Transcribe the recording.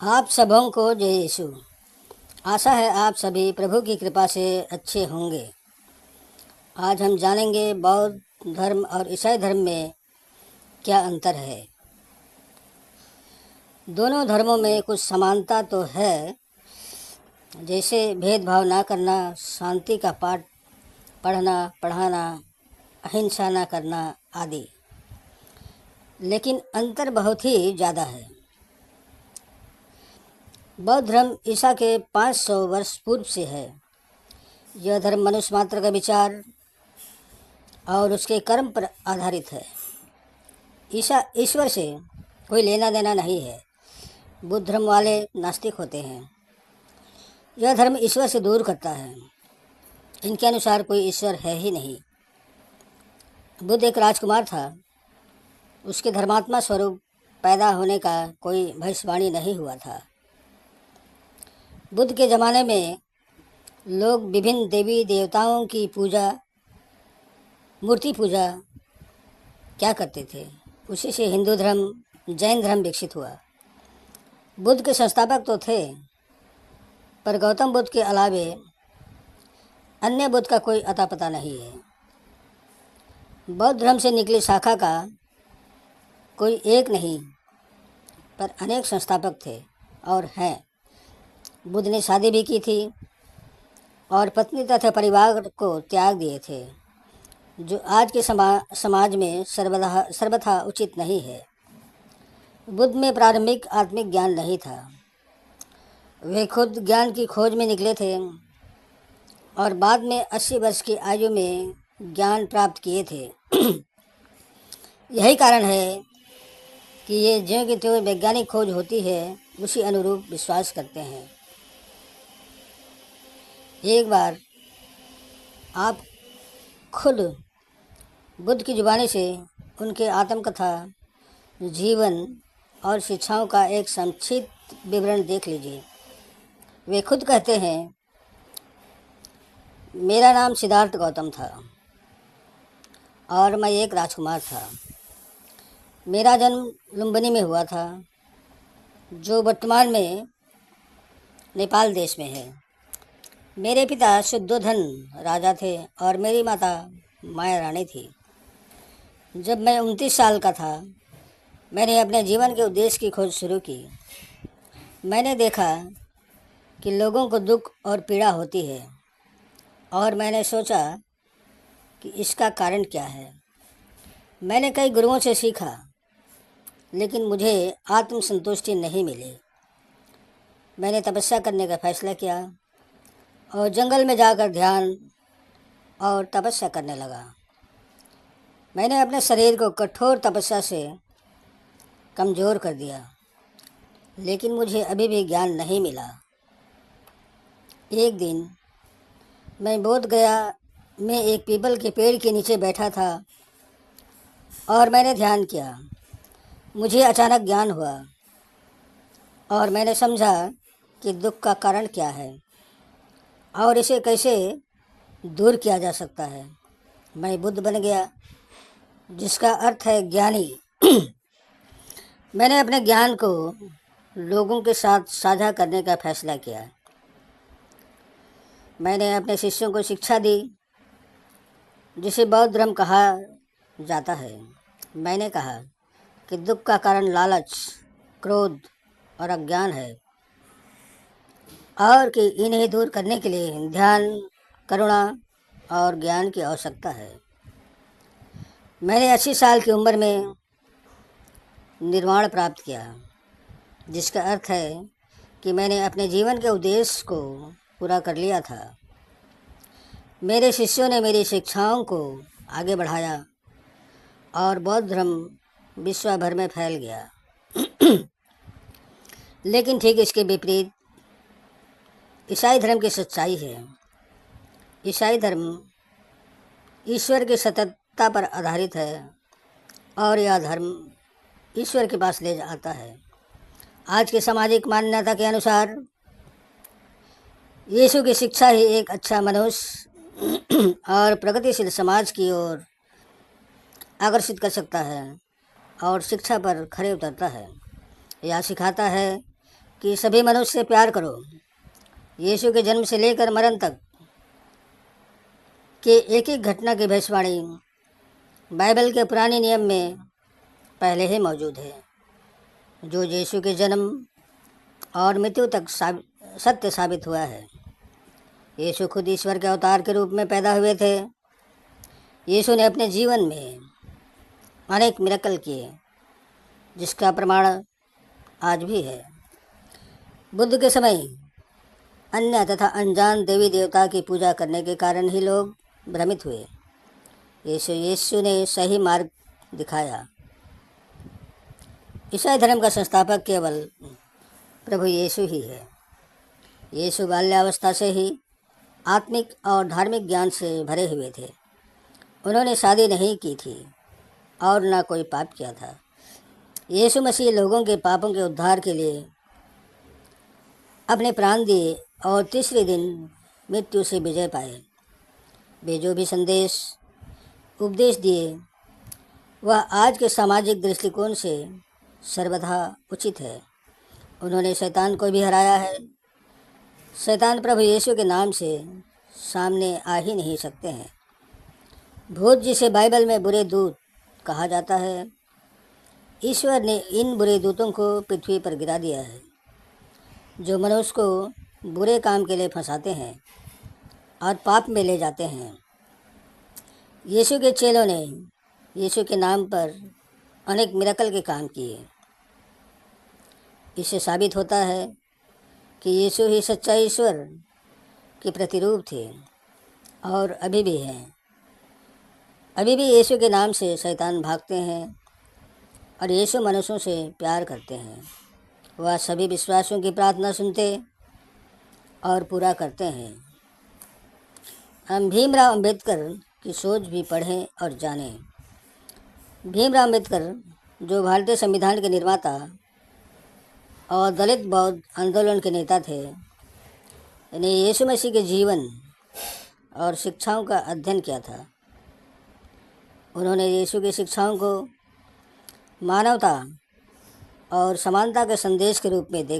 आप सबों को जय यीशु। आशा है आप सभी प्रभु की कृपा से अच्छे होंगे। आज हम जानेंगे बौद्ध धर्म और ईसाई धर्म में क्या अंतर है। दोनों धर्मों में कुछ समानता तो है, जैसे भेदभाव ना करना, शांति का पाठ पढ़ना पढ़ाना, अहिंसा ना करना आदि। लेकिन अंतर बहुत ही ज़्यादा है। बौद्ध धर्म ईसा के 500 वर्ष पूर्व से है। यह धर्म मनुष्य मात्र का विचार और उसके कर्म पर आधारित है। ईसा ईश्वर से कोई लेना देना नहीं है। बुद्ध धर्म वाले नास्तिक होते हैं। यह धर्म ईश्वर से दूर करता है। इनके अनुसार कोई ईश्वर है ही नहीं। बुद्ध एक राजकुमार था। उसके धर्मात्मा स्वरूप पैदा होने का कोई भविष्यवाणी नहीं हुआ था। बुद्ध के ज़माने में लोग विभिन्न देवी देवताओं की पूजा, मूर्ति पूजा क्या करते थे। उसी से हिंदू धर्म, जैन धर्म विकसित हुआ। बुद्ध के संस्थापक तो थे, पर गौतम बुद्ध के अलावे अन्य बुद्ध का कोई अता पता नहीं है। बौद्ध धर्म से निकली शाखा का कोई एक नहीं, पर अनेक संस्थापक थे और हैं। बुद्ध ने शादी भी की थी और पत्नी तथा परिवार को त्याग दिए थे, जो आज के समाज में सर्वथा उचित नहीं है। बुद्ध में प्रारंभिक आत्मिक ज्ञान नहीं था। वे खुद ज्ञान की खोज में निकले थे और बाद में 80 वर्ष की आयु में ज्ञान प्राप्त किए थे। यही कारण है कि ये ज्यों की त्यों वैज्ञानिक खोज होती है, उसी अनुरूप विश्वास करते हैं। एक बार आप खुद बुद्ध की जुबानी से उनके आत्मकथा, जीवन और शिक्षाओं का एक संक्षिप्त विवरण देख लीजिए। वे खुद कहते हैं, मेरा नाम सिद्धार्थ गौतम था और मैं एक राजकुमार था। मेरा जन्म लुम्बिनी में हुआ था, जो वर्तमान में नेपाल देश में है। मेरे पिता शुद्धोधन राजा थे और मेरी माता माया रानी थी। जब मैं 29 साल का था, मैंने अपने जीवन के उद्देश्य की खोज शुरू की। मैंने देखा कि लोगों को दुख और पीड़ा होती है और मैंने सोचा कि इसका कारण क्या है। मैंने कई गुरुओं से सीखा, लेकिन मुझे आत्मसंतुष्टि नहीं मिली। मैंने तपस्या करने का फैसला किया और जंगल में जाकर ध्यान और तपस्या करने लगा। मैंने अपने शरीर को कठोर तपस्या से कमज़ोर कर दिया, लेकिन मुझे अभी भी ज्ञान नहीं मिला। एक दिन मैं बोध गया में एक पीपल के पेड़ के नीचे बैठा था और मैंने ध्यान किया। मुझे अचानक ज्ञान हुआ और मैंने समझा कि दुख का कारण क्या है और इसे कैसे दूर किया जा सकता है। मैं बुद्ध बन गया, जिसका अर्थ है ज्ञानी। मैंने अपने ज्ञान को लोगों के साथ साझा करने का फैसला किया। मैंने अपने शिष्यों को शिक्षा दी, जिसे बौद्ध धर्म कहा जाता है। मैंने कहा कि दुख का कारण लालच, क्रोध और अज्ञान है और कि इन्हें दूर करने के लिए ध्यान, करुणा और ज्ञान की आवश्यकता है। मैंने 80 साल की उम्र में निर्वाण प्राप्त किया, जिसका अर्थ है कि मैंने अपने जीवन के उद्देश्य को पूरा कर लिया था। मेरे शिष्यों ने मेरी शिक्षाओं को आगे बढ़ाया और बौद्ध धर्म विश्व भर में फैल गया। लेकिन ठीक इसके विपरीत ईसाई धर्म की सच्चाई है। ईसाई धर्म ईश्वर की सततता पर आधारित है और यह धर्म ईश्वर के पास ले जाता है। आज के सामाजिक मान्यता के अनुसार यीशु की शिक्षा ही एक अच्छा मनुष्य और प्रगतिशील समाज की ओर आकर्षित कर सकता है और शिक्षा पर खरे उतरता है। यह सिखाता है कि सभी मनुष्य से प्यार करो। यीशु के जन्म से लेकर मरण तक के एक एक घटना की भविष्यवाणी बाइबल के पुराने नियम में पहले ही मौजूद है, जो यीशु के जन्म और मृत्यु तक सत्य साबित हुआ है। यीशु खुद ईश्वर के अवतार के रूप में पैदा हुए थे। यीशु ने अपने जीवन में अनेक मिरेकल किए, जिसका प्रमाण आज भी है। बुद्ध के समय अन्य तथा अनजान देवी देवता की पूजा करने के कारण ही लोग भ्रमित हुए। यीशु ने सही मार्ग दिखाया। ईसाई धर्म का संस्थापक केवल प्रभु यीशु ही है। यीशु बाल्यावस्था से ही आत्मिक और धार्मिक ज्ञान से भरे हुए थे। उन्होंने शादी नहीं की थी और न कोई पाप किया था। यीशु मसीह लोगों के पापों के उद्धार के लिए अपने प्राण दिए और तीसरे दिन मृत्यु से विजय पाए। वे जो भी उपदेश दिए वह आज के सामाजिक दृष्टिकोण से सर्वथा उचित है। उन्होंने शैतान को भी हराया है। शैतान प्रभु यीशु के नाम से सामने आ ही नहीं सकते हैं। भूत, जिसे बाइबल में बुरे दूत कहा जाता है, ईश्वर ने इन बुरे दूतों को पृथ्वी पर गिरा दिया है, जो मनुष्य को बुरे काम के लिए फंसाते हैं और पाप में ले जाते हैं। यीशु के चेलों ने यीशु के नाम पर अनेक मिरेकल के काम किए। इससे साबित होता है कि यीशु ही सच्चा ईश्वर के प्रतिरूप थे और अभी भी हैं। अभी भी यीशु के नाम से शैतान भागते हैं और यीशु मनुष्यों से प्यार करते हैं। वह सभी विश्वासियों की प्रार्थना सुनते और पूरा करते हैं। हम भीमराव अंबेडकर की सोच भी पढ़ें और जानें। भीमराव अंबेडकर, जो भारतीय संविधान के निर्माता और दलित बौद्ध आंदोलन के नेता थे, ने यीशु मसीह के जीवन और शिक्षाओं का अध्ययन किया था। उन्होंने यीशु की शिक्षाओं को मानवता और समानता के संदेश के रूप में देखा।